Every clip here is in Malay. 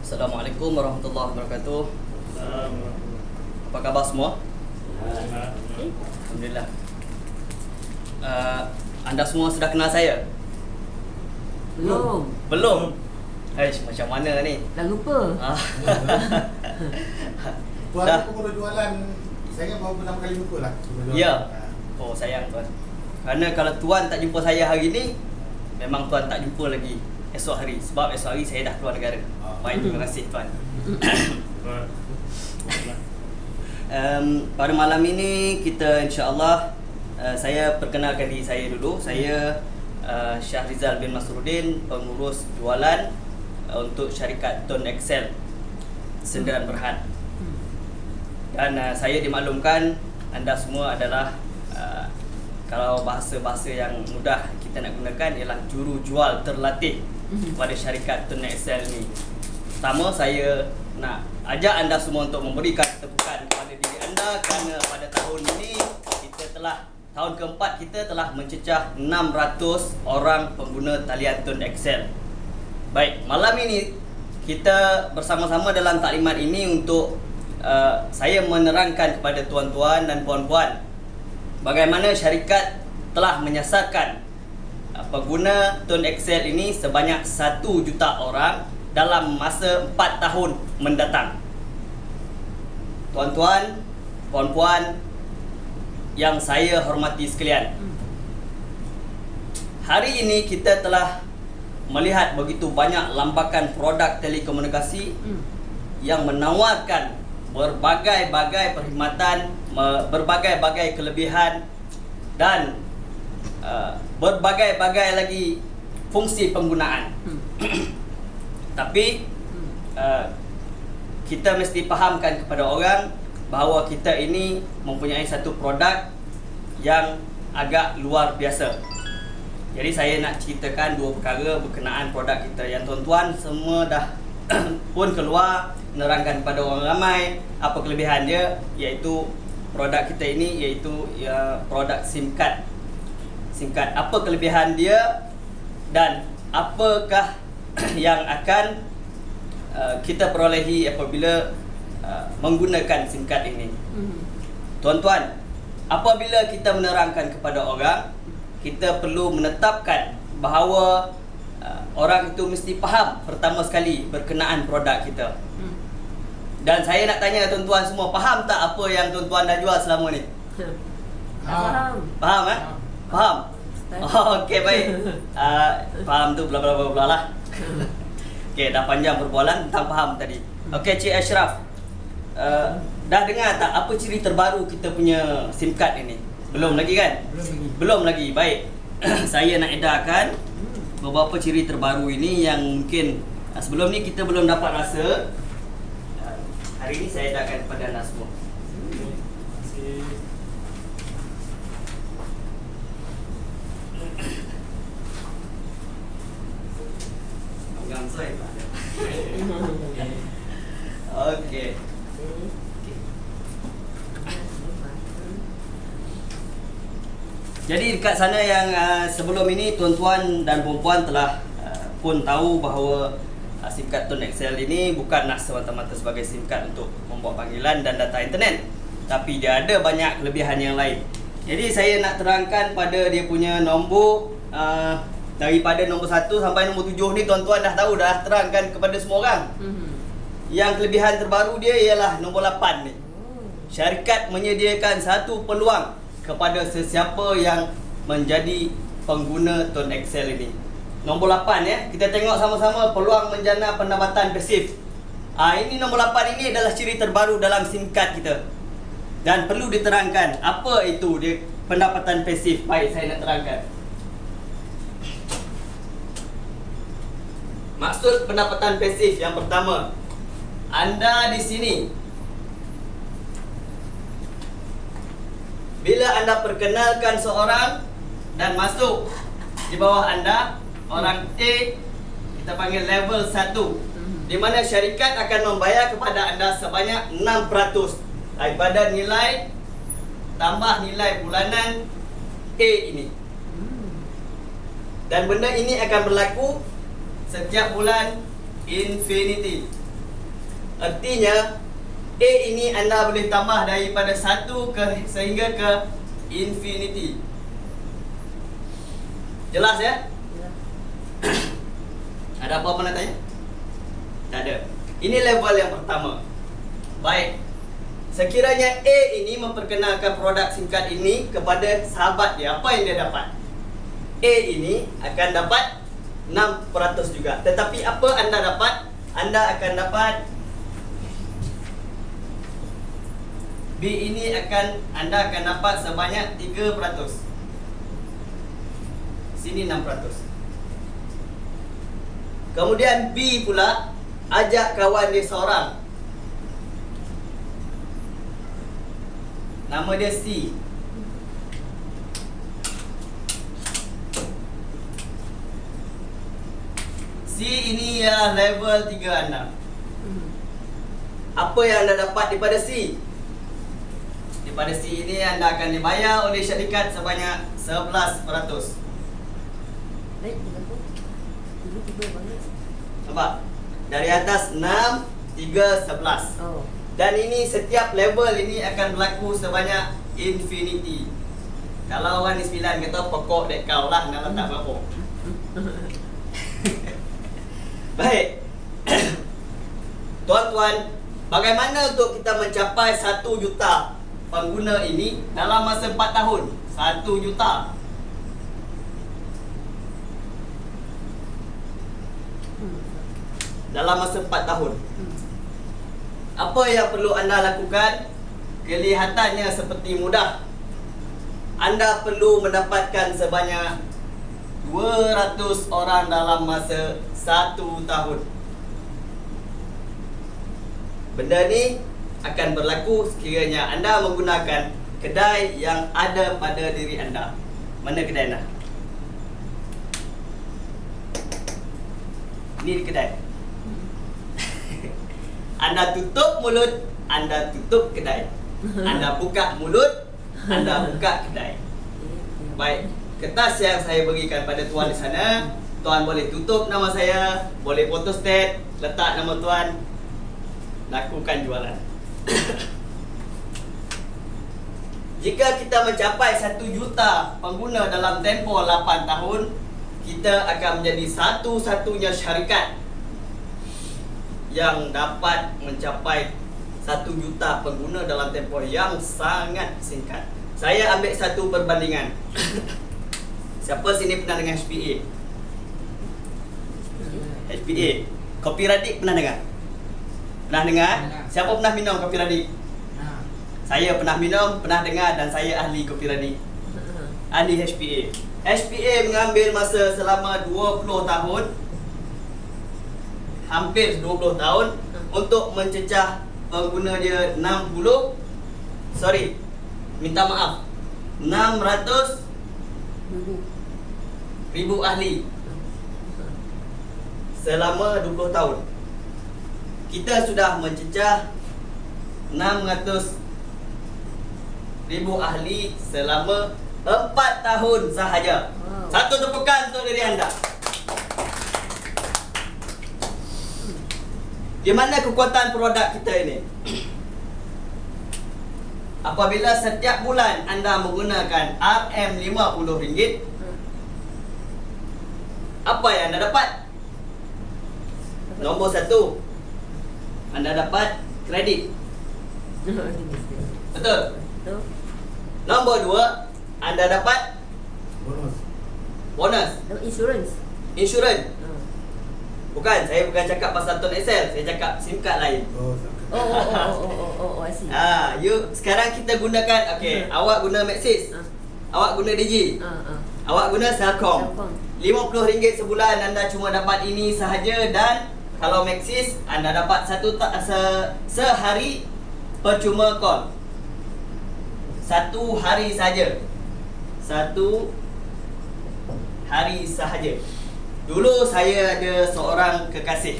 Assalamualaikum warahmatullahi wabarakatuh. Apa khabar semua? Alhamdulillah. Anda semua sudah kenal saya? Belum. Belum? Macam mana ni? Dah lupa. Tuan Dah. pun baru jualan. Saya baru pertama kali lupa lah. Ya. Oh, sayang tuan. Kerana kalau tuan tak jumpa saya hari ni, memang tuan tak jumpa lagi esok hari. Sebab esok hari saya dah keluar negara. Baik, terima kasih tuan. Pada malam ini kita insya-Allah, saya perkenalkan diri saya dulu. Saya Syahrizal bin Masrudin, pengurus jualan untuk syarikat Tun Excel Senderan Berhad. Dan saya dimaklumkan anda semua adalah kalau bahasa-bahasa yang mudah kita nak gunakan ialah juru jual terlatih pada syarikat Tun Excel ni. Pertama, saya nak ajak anda semua untuk memberikan tepukan kepada diri anda kerana pada tahun ini tahun keempat kita telah mencecah 600 orang pengguna talian Tun Excel. Baik, malam ini kita bersama-sama dalam taklimat ini untuk saya menerangkan kepada tuan-tuan dan puan-puan bagaimana syarikat telah menyasarkan pengguna Tun Excel ini sebanyak 1 juta orang dalam masa 4 tahun mendatang. Tuan-tuan, puan-puan yang saya hormati sekalian, hari ini kita telah melihat begitu banyak lambakan produk telekomunikasi yang menawarkan berbagai-bagai perkhidmatan, berbagai-bagai kelebihan dan berbagai-bagai lagi fungsi penggunaan. Tapi kita mesti fahamkan kepada orang bahawa kita ini mempunyai satu produk yang agak luar biasa. Jadi saya nak ceritakan 2 perkara berkenaan produk kita yang tuan-tuan semua dah pun keluar menerangkan kepada orang ramai apa kelebihan dia, iaitu produk kita ini iaitu produk SIM card. SIM card, apa kelebihan dia dan apakah yang akan kita perolehi apabila menggunakan SIM card ini. Tuan-tuan, apabila kita menerangkan kepada orang, kita perlu menetapkan bahawa orang itu mesti faham pertama sekali berkenaan produk kita. Dan saya nak tanya tuan-tuan semua, faham tak apa yang tuan-tuan dah jual selama ni? Faham. Faham Faham? Oh, okey, baik. Faham tu bla bla bla bla lah. Okey, dah panjang perbualan tentang faham tadi. Okey, Cik Ashraf, dah dengar tak apa ciri terbaru kita punya SIM card ini? Belum lagi kan? Belum lagi. Baik. Saya nak edarkan beberapa ciri terbaru ini yang mungkin sebelum ni kita belum dapat rasa. Hari ini saya edarkan kepada anda semua. Okey. Jadi dekat sana yang sebelum ini tuan-tuan dan puan-puan telah pun tahu bahawa SIM card Tun Excel ini bukanlah semata-mata sebagai SIM card untuk membuat panggilan dan data internet, tapi dia ada banyak kelebihan yang lain. Jadi saya nak terangkan pada dia punya nombor, daripada nombor 1 sampai nombor 7 ni tuan-tuan dah tahu, dah terangkan kepada semua orang. Yang kelebihan terbaru dia ialah nombor 8 ni. Syarikat menyediakan satu peluang kepada sesiapa yang menjadi pengguna Tun Excel ini. Nombor 8 ya, kita tengok sama-sama peluang menjana pendapatan pasif. Ini nombor 8 ini adalah ciri terbaru dalam SIM card kita. Dan perlu diterangkan apa itu dia pendapatan pasif. Baik, saya nak terangkan. Maksud pendapatan pasif yang pertama, anda di sini bila anda perkenalkan seorang dan masuk di bawah anda, orang A, kita panggil level 1, di mana syarikat akan membayar kepada anda sebanyak 6% daripada nilai tambah nilai bulanan A ini. Dan benda ini akan berlaku setiap bulan infinity. Artinya A ini anda boleh tambah daripada 1 sehingga ke infinity. Jelas ya? Ya. Ada apa-apa nak tanya? Tak ada. Ini level yang pertama. Baik. Sekiranya A ini memperkenalkan produk SIM card ini kepada sahabat dia, apa yang dia dapat? A ini akan dapat 6% juga. Tetapi apa anda dapat? Anda akan dapat B ini anda akan dapat sebanyak 3%. Sini 6%. Kemudian B pula ajak kawan dia seorang. Nama dia C. C ini ialah level 3 anda. Apa yang anda dapat daripada C? Daripada C ini anda akan dibayar oleh syarikat sebanyak 11%. Baik, tiba-tiba banyak. Nampak? Dari atas 6, 3, 11. Oh. Dan ini setiap level ini akan berlaku sebanyak infinity. Kalau orang ni 9 kata pokok dek kau lah, nak letak berapa? Baik. Tuan-tuan, bagaimana untuk kita mencapai 1 juta pengguna ini dalam masa 4 tahun? 1 juta. Dalam masa 4 tahun. Apa yang perlu anda lakukan? Kelihatannya seperti mudah. Anda perlu mendapatkan sebanyak 200 orang dalam masa 1 tahun. Benda ni akan berlaku sekiranya anda menggunakan kedai yang ada pada diri anda. Mana kedai anda? Ini kedai. Anda tutup mulut, anda tutup kedai. Anda buka mulut, anda buka kedai. Baik, kertas yang saya berikan pada tuan di sana, tuan boleh tutup nama saya, boleh photostat, letak nama tuan, lakukan jualan. Jika kita mencapai 1 juta pengguna dalam tempoh 8 tahun, kita akan menjadi satu-satunya syarikat yang dapat mencapai 1 juta pengguna dalam tempoh yang sangat singkat. Saya ambil satu perbandingan. Siapa sini pernah dengar HPA? HPA. Kopi Radik pernah dengar? Pernah dengar? Siapa pernah minum kopi Radik? Saya pernah minum, pernah dengar, dan saya ahli kopi Radik. Ahli HPA. HPA mengambil masa selama 20 tahun, hampir 20 tahun untuk mencecah pengguna dia 600,000 ahli selama 20 tahun. Kita sudah mencecah 600,000 ahli selama 4 tahun sahaja. Satu tepukan untuk diri anda. Di mana kekuatan produk kita ini? Apabila setiap bulan anda menggunakan RM50, apa yang anda dapat? Nombor 1, anda dapat kredit. Betul? Nombor 2, anda dapat bonus. Insurance. Insurance. Bukan, saya bukan cakap pasal Ton Excel, saya cakap SIM card lain. I see. Sekarang kita gunakan, okey, awak guna Maxis. Awak guna Digi. Awak guna Celcom. RM50 sebulan anda cuma dapat ini sahaja, dan kalau Maxis anda dapat sehari percuma call. 1 hari saja. 1 hari sahaja. Dulu saya ada seorang kekasih.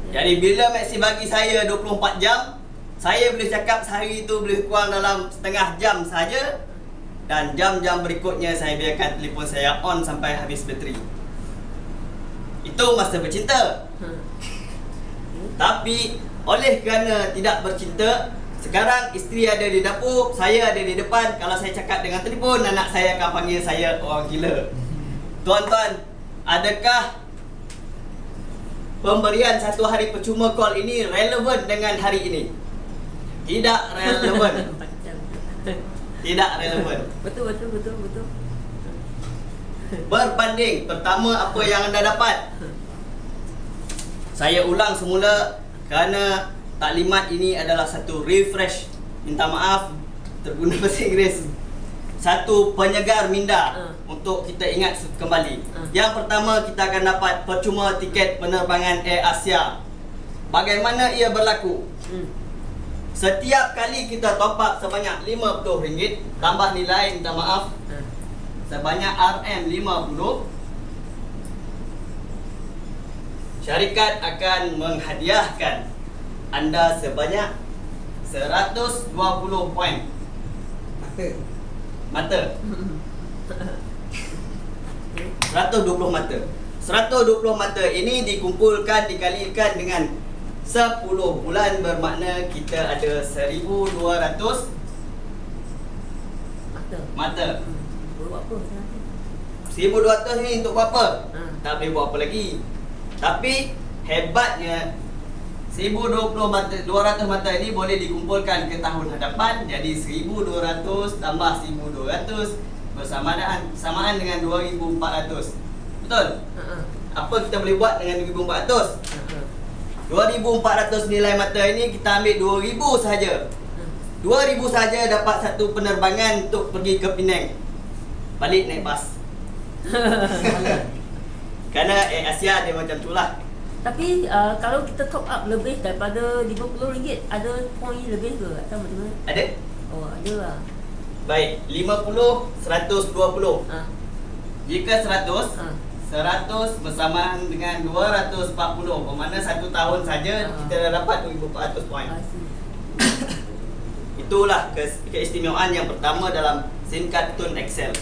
Jadi bila Maxi bagi saya 24 jam, saya boleh cakap sehari itu boleh kurang dalam setengah jam saja, dan jam-jam berikutnya saya biarkan telefon saya on sampai habis bateri. Itu masa bercinta. Tapi oleh kerana tidak bercinta, sekarang isteri ada di dapur, saya ada di depan. Kalau saya cakap dengan telefon, anak saya akan panggil saya orang gila. Tuan-tuan, adakah pemberian satu hari percuma call ini relevan dengan hari ini? Tidak relevan. Tidak relevan. Betul. Berbanding pertama apa yang anda dapat. Saya ulang semula kerana taklimat ini adalah satu refresh. Minta maaf terguna bahasa Inggeris. Satu penyegar minda untuk kita ingat kembali. Yang pertama, kita akan dapat percuma tiket penerbangan Air Asia. Bagaimana ia berlaku? Setiap kali kita top up sebanyak RM50, tambah nilai, minta maaf, sebanyak RM50, syarikat akan menghadiahkan anda sebanyak 120 poin mata. 120 mata. 120 mata ini dikumpulkan, dikalikan dengan 10 bulan, bermakna kita ada 1,200 mata. Buat apa? 1,200 ni untuk buat apa? Tak boleh buat apa lagi. Tapi hebatnya 1,020 mata, 200 mata ini boleh dikumpulkan ke tahun hadapan. Jadi 1,200 tambah 1,200 bersamaan dengan 2,400. Betul? Apa kita boleh buat dengan 2,400? 2,400 nilai mata ini kita ambil 2,000 sahaja. 2,000 sahaja dapat satu penerbangan untuk pergi ke Penang. Balik naik bas. Kerana Air Asia dia macam tu lah. Tapi kalau kita top up lebih daripada RM50, ada poin lebih ke? Atau macam mana? Ada? Oh, ada lah. Baik, 50, 120. Jika 100 bersamaan dengan 240. Bermakna 1 tahun saja kita dah dapat 2,400 poin. Itulah keistimewaan yang pertama dalam SIM card Tone Excel.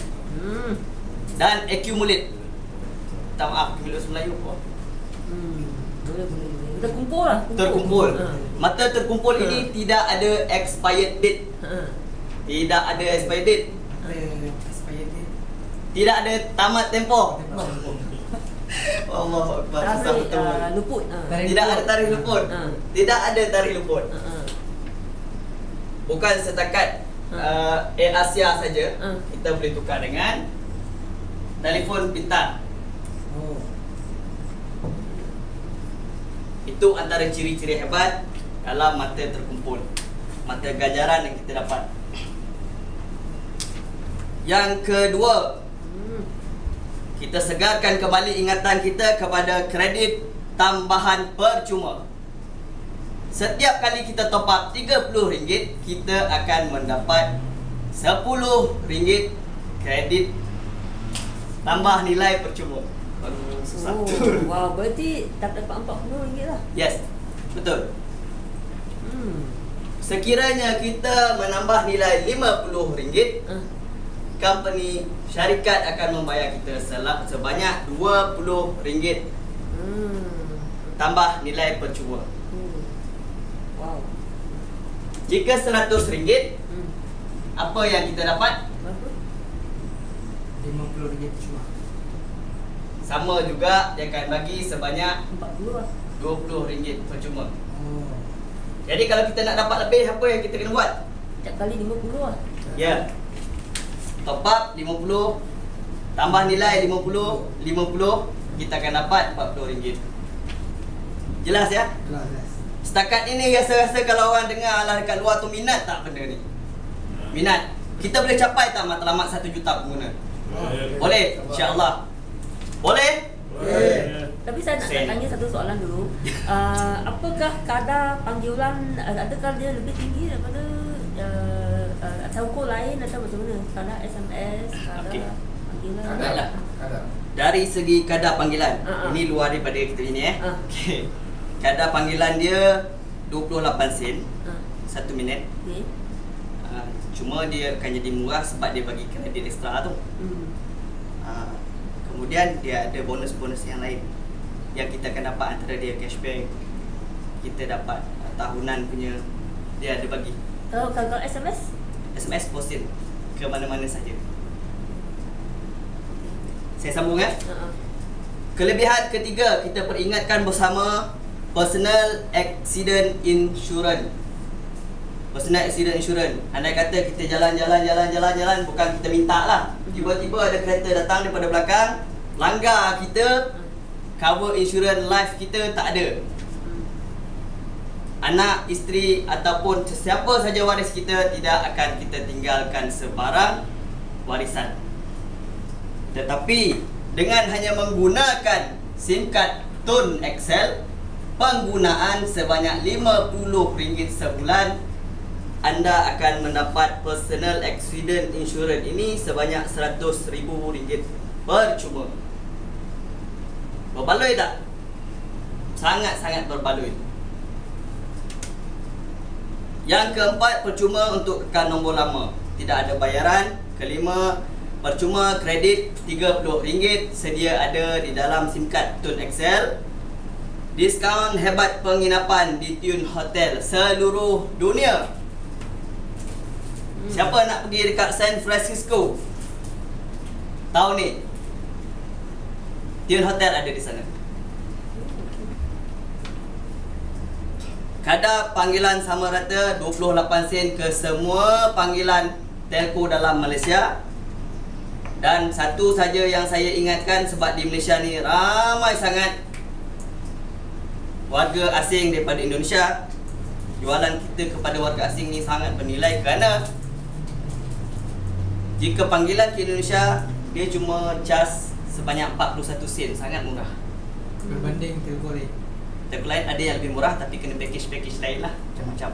Dan accumulate. Tak maaf, accumulate Melayu apa? Boleh. Terkumpul lah. Terkumpul. Mata terkumpul ini tidak ada expired date. Tidak ada expired date. Tidak ada tamat tempoh. Allahu Akbar. Tarikh luput. Tidak ada tarikh luput. Tidak ada tarikh luput. Bukan setakat Air Asia saja. Kita boleh tukar dengan telefon pintar. Itu antara ciri-ciri hebat dalam mata terkumpul, mata ganjaran yang kita dapat. Yang kedua, kita segarkan kembali ingatan kita kepada kredit tambahan percuma. Setiap kali kita top up RM30, kita akan mendapat RM10 kredit tambah nilai percuma. Wow, berarti dapat RM40 lah. Yes, betul. Sekiranya kita menambah nilai RM50, company syarikat akan membayar kita sebanyak RM20 tambah nilai percuma. Wow. Jika RM100, apa yang kita dapat? Berapa? RM50 percuma. Sama juga, dia akan bagi sebanyak 40 lah. RM20 percuma. Jadi kalau kita nak dapat lebih, apa yang kita kena buat? Setiap kali 50 lah. Ya. Top up 50, tambah nilai 50, kita akan dapat RM40. Jelas ya? Jelas. Setakat ini rasa-rasa kalau orang dengar alah dekat luar tu minat tak benda ni? Minat. Kita boleh capai tak matlamat 1 juta pengguna? Boleh? InsyaAllah. Boleh? Boleh. Tapi saya nak tanya satu soalan dulu. Apakah kadar panggilan, adakah dia lebih tinggi daripada telco lain atau macam mana? Kadar SMS, kadar panggilan? Kadar. Kadar. Dari segi kadar panggilan, ini luar daripada kita ini okay. Kadar panggilan dia 28 sen 1 minit. Cuma dia akan jadi murah sebab dia bagi kredit ekstra tu. Kemudian dia ada bonus-bonus yang lain. yang kita akan dapat antara dia cashback, kita dapat tahunan punya, dia ada bagi. Kalau SMS? SMS posted ke mana-mana saja. Saya sambung ya. Kelebihan ketiga, kita peringatkan bersama personal accident insurance. Personal accident insurance. Andai kata kita jalan, bukan kita minta lah. Tiba-tiba ada kereta datang daripada belakang, langgar kita, cover insurance life kita tak ada. Anak, isteri ataupun sesiapa saja waris kita tidak akan kita tinggalkan sebarang warisan. Tetapi dengan hanya menggunakan SIM card Tone XL, penggunaan sebanyak RM50 sebulan, anda akan mendapat personal accident insurance ini sebanyak RM100,000 percuma. Berbaloi tak? Sangat-sangat berbaloi. Yang keempat, percuma untuk kekal nombor lama, tidak ada bayaran. Kelima, percuma kredit RM30 sedia ada di dalam SIM card Tone XL. Diskaun hebat penginapan di Tune Hotel seluruh dunia. Siapa nak pergi dekat San Francisco tahun ni, Tune Hotel ada di sana. Kadar panggilan sama rata 28 sen ke semua panggilan telco dalam Malaysia. Dan satu saja yang saya ingatkan, sebab di Malaysia ni ramai sangat warga asing daripada Indonesia, jualan kita kepada warga asing ni sangat bernilai, kerana jika panggilan ke Indonesia, dia cuma charge sebanyak 41 sen, sangat murah. Berbanding telco lain. Telco lain ada yang lebih murah, tapi kena package lain lah, macam-macam.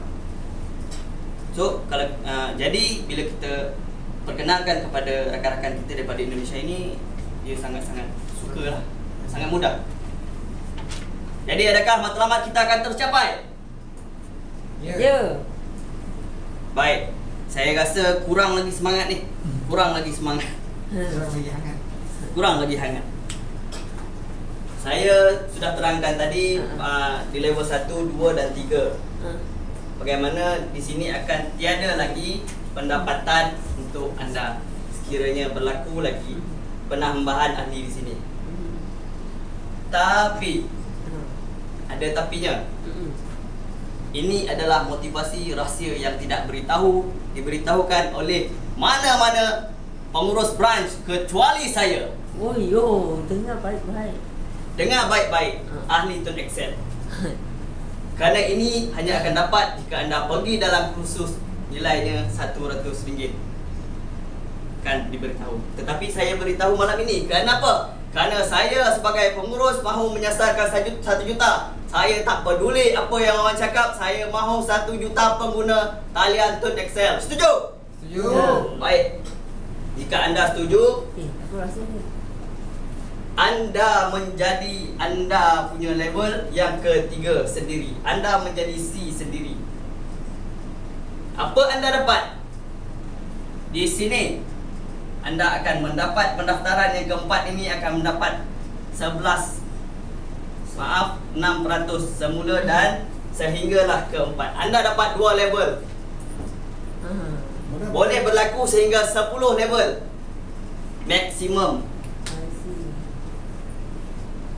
So, kalau jadi bila kita perkenalkan kepada rakan-rakan kita daripada Indonesia ini, dia sangat-sangat suka lah, sangat mudah. Jadi adakah matlamat kita akan tercapai? Ya. Baik, saya rasa kurang lagi semangat ni. Kurang lagi semangat. Kurang lagi hangat. Saya sudah terangkan tadi di level 1, 2 dan 3. Bagaimana di sini akan tiada lagi pendapatan untuk anda sekiranya berlaku lagi penambahan ahli di sini. Tapi ada tapinya. Ini adalah motivasi rahsia yang tidak diberitahukan oleh mana-mana pengurus branch kecuali saya. Oh yo, dengar baik-baik. Dengar baik-baik, ahli Tone XL. Kerana ini hanya akan dapat jika anda pergi dalam kursus nilainya RM100 kan diberitahu. Tetapi saya beritahu malam ini. Kenapa? Kerana saya sebagai pengurus mahu menyasarkan 1 juta. Saya tak peduli apa yang orang cakap. Saya mahu 1 juta pengguna talian Tone XL. Setuju? Setuju. Baik. Jika anda setuju, Apa rasanya? anda menjadi anda punya level yang ketiga sendiri. Anda menjadi C sendiri. Apa anda dapat? Di sini anda akan mendapat pendaftaran yang keempat ini akan mendapat 6% semula dan sehinggalah keempat. Anda dapat 2 level. Boleh berlaku sehingga 10 level maksimum.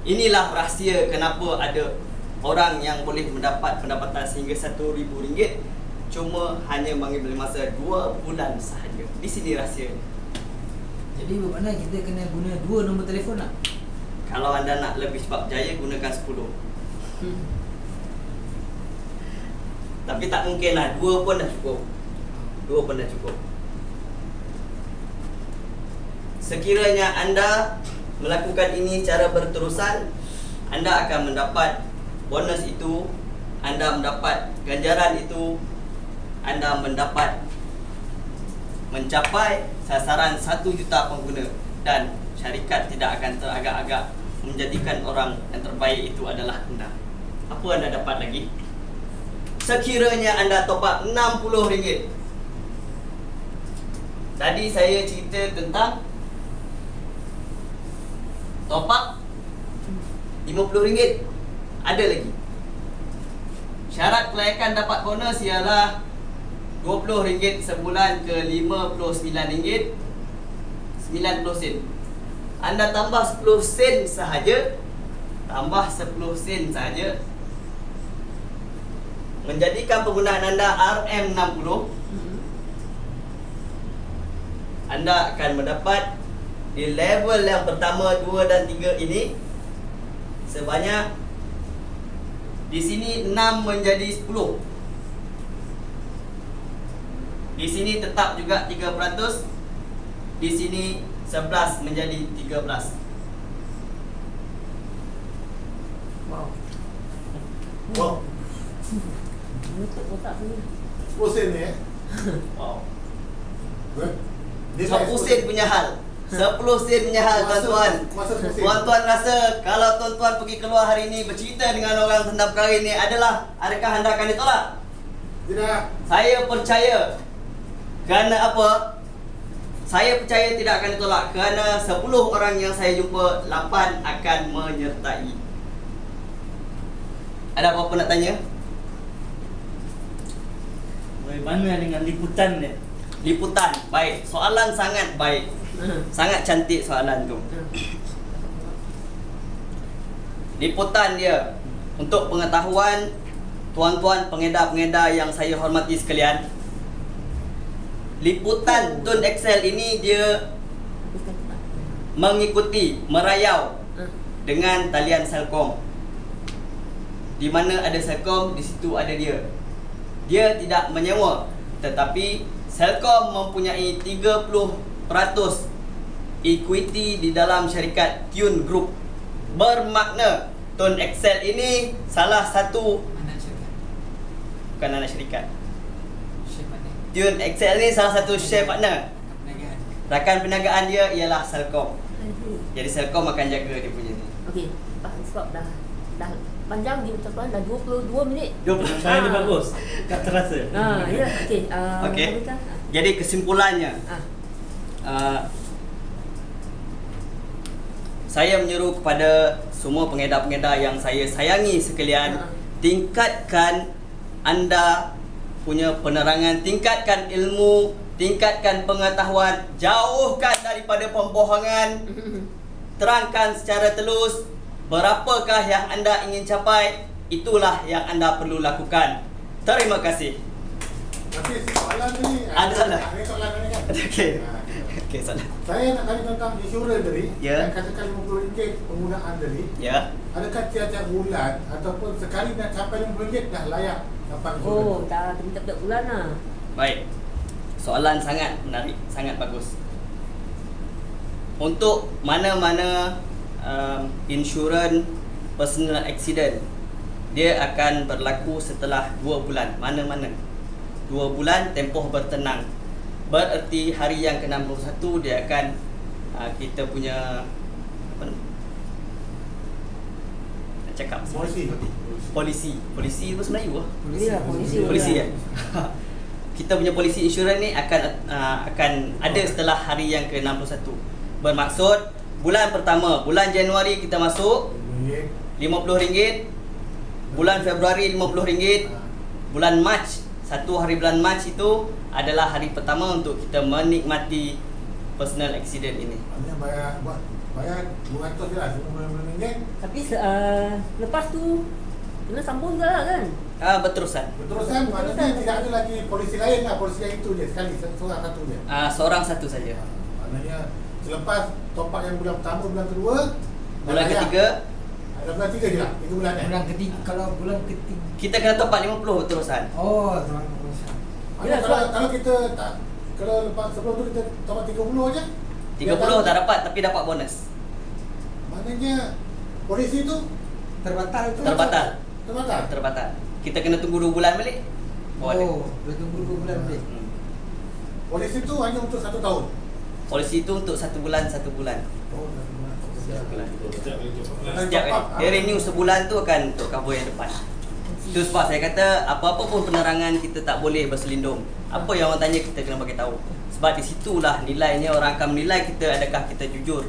Inilah rahsia kenapa ada orang yang boleh mendapat pendapatan sehingga RM1,000 cuma hanya mengambil masa 2 bulan sahaja. Di sini rahsianya. Jadi bermakna kita kena guna 2 nombor telefon lah. Kalau anda nak lebih cepat berjaya, gunakan 10. Tapi tak mungkin lah, 2 pun dah cukup. 2 pun dah cukup. Sekiranya anda melakukan ini secara berterusan, anda akan mendapat bonus itu, anda mendapat ganjaran itu, anda mendapat mencapai sasaran 1 juta pengguna, dan syarikat tidak akan teragak-agak menjadikan orang yang terbaik itu adalah anda. Apa anda dapat lagi? Sekiranya anda top up RM60. Tadi saya cerita tentang top up RM50. Ada lagi. Syarat kelayakan dapat bonus ialah RM20 sebulan ke RM59.90. Anda tambah 10 sen sahaja, tambah 10 sen sahaja, menjadikan penggunaan anda RM60. Anda akan mendapat di level yang pertama, 2 dan 3 ini sebanyak, di sini 6 menjadi 10. Di sini tetap juga 3%. Di sini 11 menjadi 13. Wow. Wow. Untuk kotak sini. 10 sen ni Wow. Dia 10 sen punya hal. 10 sen punya hal, tuan-tuan. Kuasa 10 sen. Tuan-tuan rasa kalau tuan-tuan pergi keluar hari ini bercerita dengan orang tentang perkara ini, adakah anda akan ditolak? Tidak. Saya percaya. Kerana apa? Saya percaya tidak akan ditolak. Kerana 10 orang yang saya jumpa, 8 akan menyertai. Ada apa-apa nak tanya? Bagaimana dengan liputan dia? Liputan, baik. Soalan sangat baik. Sangat cantik soalan tu. Liputan dia, untuk pengetahuan tuan-tuan pengedar-pengedar yang saya hormati sekalian, liputan Tun XL ini dia mengikuti, merayau dengan talian Celcom. Di mana ada Celcom, di situ ada dia. Dia tidak menyewa, tetapi Celcom mempunyai 30% equity di dalam syarikat Tune Group. Bermakna Tun XL ini salah satu, Anak syarikat. bukan anak syarikat. Share partner. Tune XL ni salah satu share partner. Perniagaan. Rakan perniagaan dia ialah Celcom. Jadi Celcom akan jaga dia punya ni. Okey, sebab dah panjang di ucapan dah 22 minit. 20. Cara dia bagus. Tak terasa. Ya, okey. Okey. Habiskan? Jadi kesimpulannya, Ah. saya menyeru kepada semua pengedar-pengedar yang saya sayangi sekalian, tingkatkan anda punya penerangan, tingkatkan ilmu, tingkatkan pengetahuan, jauhkan daripada pembohongan, terangkan secara telus berapakah yang anda ingin capai, itulah yang anda perlu lakukan. Terima kasih. Tapi soalan ni Ada soalan? Ada soalan ni kan. Okey. Okey, soalan. Saya nak tanya tentang insurans tadi. Ya. Yang katakan RM50 penggunaan tadi. Ya. Adakah tiap-tiap bulan ataupun sekali nak capai RM50 dah layak dapat insurans? Oh, dah tiap-tiap bulan lah. Baik. Soalan sangat menarik, sangat bagus. Untuk mana-mana insurans personal accident, dia akan berlaku setelah 2 bulan. Mana-mana 2 bulan tempoh bertenang. Bererti hari yang ke-61 dia akan kita punya apa nama? Nak cakap Polisi itu Melayu lah. Ya, Polisi ya. Kita punya polisi insurans ni akan ada setelah hari yang ke-61. Bermaksud bulan pertama, bulan Januari kita masuk RM50, bulan Februari RM50, bulan Mac, 1 hari bulan Mac itu adalah hari pertama untuk kita menikmati personal accident ini. Maksudnya bayar RM200 je lah, RM50. Tapi lepas tu kena sambung juga lah kan? Berterusan. Berterusan, maknanya tidak ada lagi polisi lain lah, polisi yang itu je sekali, seorang satu je. Seorang satu saja. Maknanya selepas top up yang bulan pertama, bulan kedua, Bulan ketiga ada bulan 3 je lah, 3 bulan kan? Bulan ketiga, kalau bulan ketiga. kita kena top up 50 berterusan. Oh, tuan perusahaan. Maknanya kalau kita tak, kalau lepas sebelum tu kita top up 30 je, 30 tak dapat tapi dapat bonus. maknanya polisi tu Terbatal tu. Terbatal. terbatal. Kita kena tunggu 2 bulan balik. Boleh. Oh, boleh tunggu 2 bulan balik. Polisi tu hanya untuk 1 tahun. Polisi itu untuk 1 bulan 1 bulan. Oh, 1 bulan. Setiap kali dia renew sebulan tu akan untuk cover yang depan. Itu sebab saya kata apa-apa pun penerangan kita tak boleh berselindung. Apa yang orang tanya kita kena bagi tahu. Sebab di situlah nilainya, orang akan menilai kita adakah kita jujur.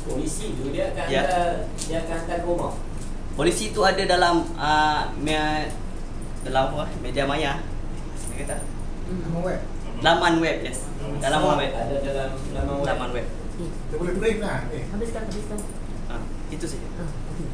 polisi tu dia akan Ya. hantar ke rumah. Polisi tu ada dalam dalam apa? Media maya. Saya kata Nama web. laman web, yes. Dalam laman web. Ada dalam laman web. Laman web. Dia boleh print lah. Habiskan. Itu saja. Okey.